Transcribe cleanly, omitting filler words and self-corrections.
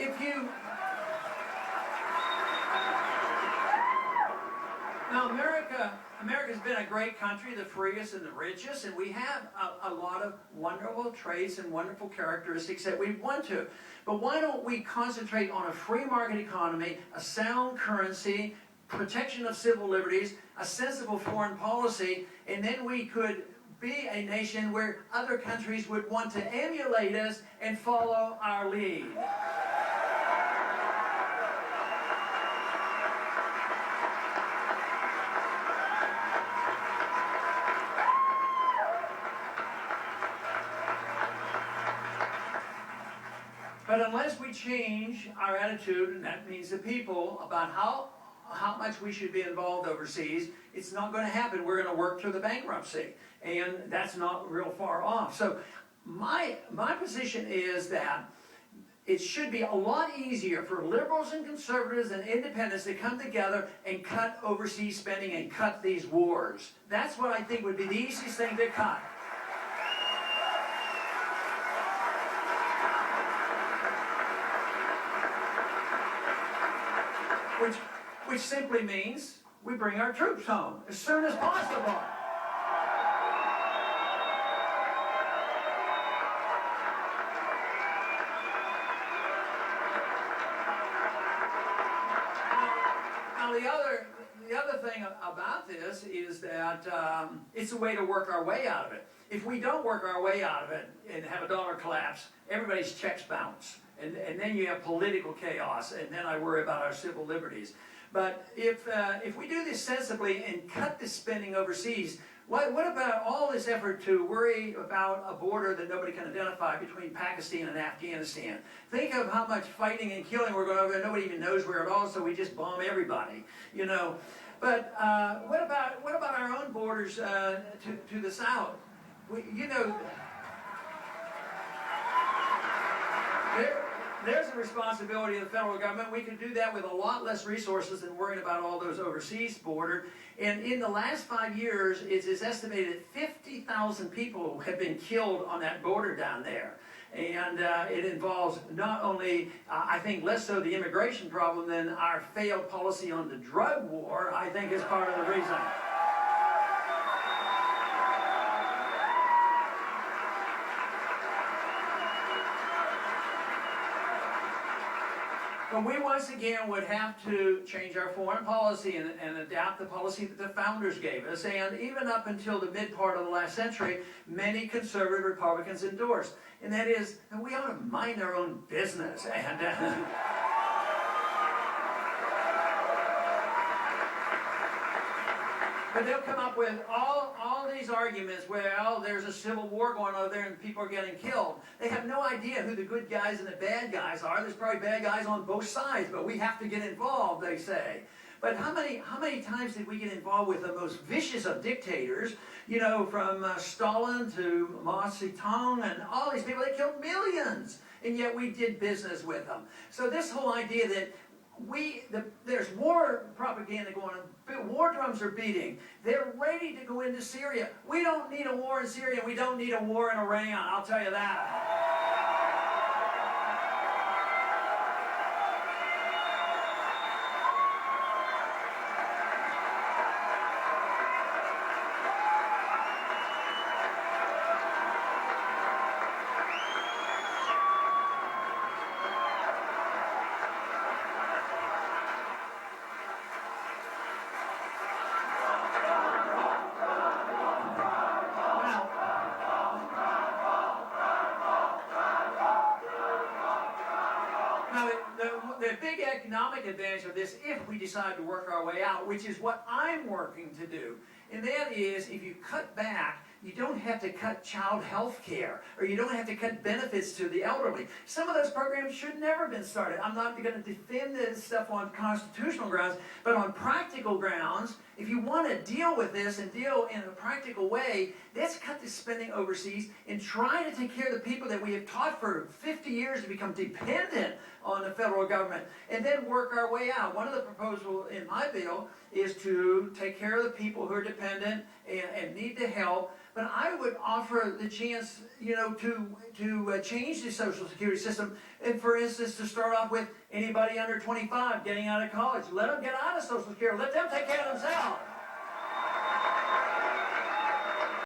if you now America's been a great country, the freest and the richest, and we have a lot of wonderful traits and wonderful characteristics that we want to. But why don't we concentrate on a free market economy, a sound currency, protection of civil liberties, a sensible foreign policy, and then we could be a nation where other countries would want to emulate us and follow our lead. But unless we change our attitude, and that means the people, about how much we should be involved overseas, it's not going to happen. We're going to work through the bankruptcy, and that's not real far off. So my position is that it should be a lot easier for liberals and conservatives and independents to come together and cut overseas spending and cut these wars. That's what I think would be the easiest thing to cut. Which simply means we bring our troops home as soon as possible. Now the other thing about this is that it's a way to work our way out of it. If we don't work our way out of it and have a dollar collapse, everybody's checks bounce. And then you have political chaos, and then I worry about our civil liberties. But if we do this sensibly and cut the spending overseas, what about all this effort to worry about a border that nobody can identify between Pakistan and Afghanistan? Think of how much fighting and killing we're going over there. Nobody even knows where at all, so we just bomb everybody, you know. But what about our own borders to the south? There's a responsibility of the federal government. We can do that with a lot less resources than worrying about all those overseas borders. And in the last 5 years, it's estimated that 50,000 people have been killed on that border down there. And it involves not only, I think, less so the immigration problem than our failed policy on the drug war, I think is part of the reason. But we once again would have to change our foreign policy and adapt the policy that the founders gave us. And even up until the mid part of the last century, many conservative Republicans endorsed. And that is, that we ought to mind our own business. And but they'll come up with all these arguments where, oh, there's a civil war going on there and people are getting killed. They have no idea who the good guys and the bad guys are. There's probably bad guys on both sides, but we have to get involved, they say. But how many times did we get involved with the most vicious of dictators, you know, from Stalin to Mao Zedong and all these people? They killed millions, and yet we did business with them. So this whole idea that there's war propaganda going on. War drums are beating. They're ready to go into Syria. We don't need a war in Syria. We don't need a war in Iran. I'll tell you that. The big economic advantage of this, if we decide to work our way out, which is what I'm working to do, and that is, if you cut back, you don't have to cut child health care, or you don't have to cut benefits to the elderly. Some of those programs should never have been started. I'm not going to defend this stuff on constitutional grounds, but on practical grounds, If you want to deal with this and deal in a practical way, let's cut the spending overseas and try to take care of the people that we have taught for 50 years to become dependent on the federal government, and then work our way out. One of the proposals in my bill is to take care of the people who are dependent and need the help. But I would offer the chance, to change the Social Security system, and for instance, to start off with anybody under 25 getting out of college. Let them get out of Social Security. Let them take care of themselves.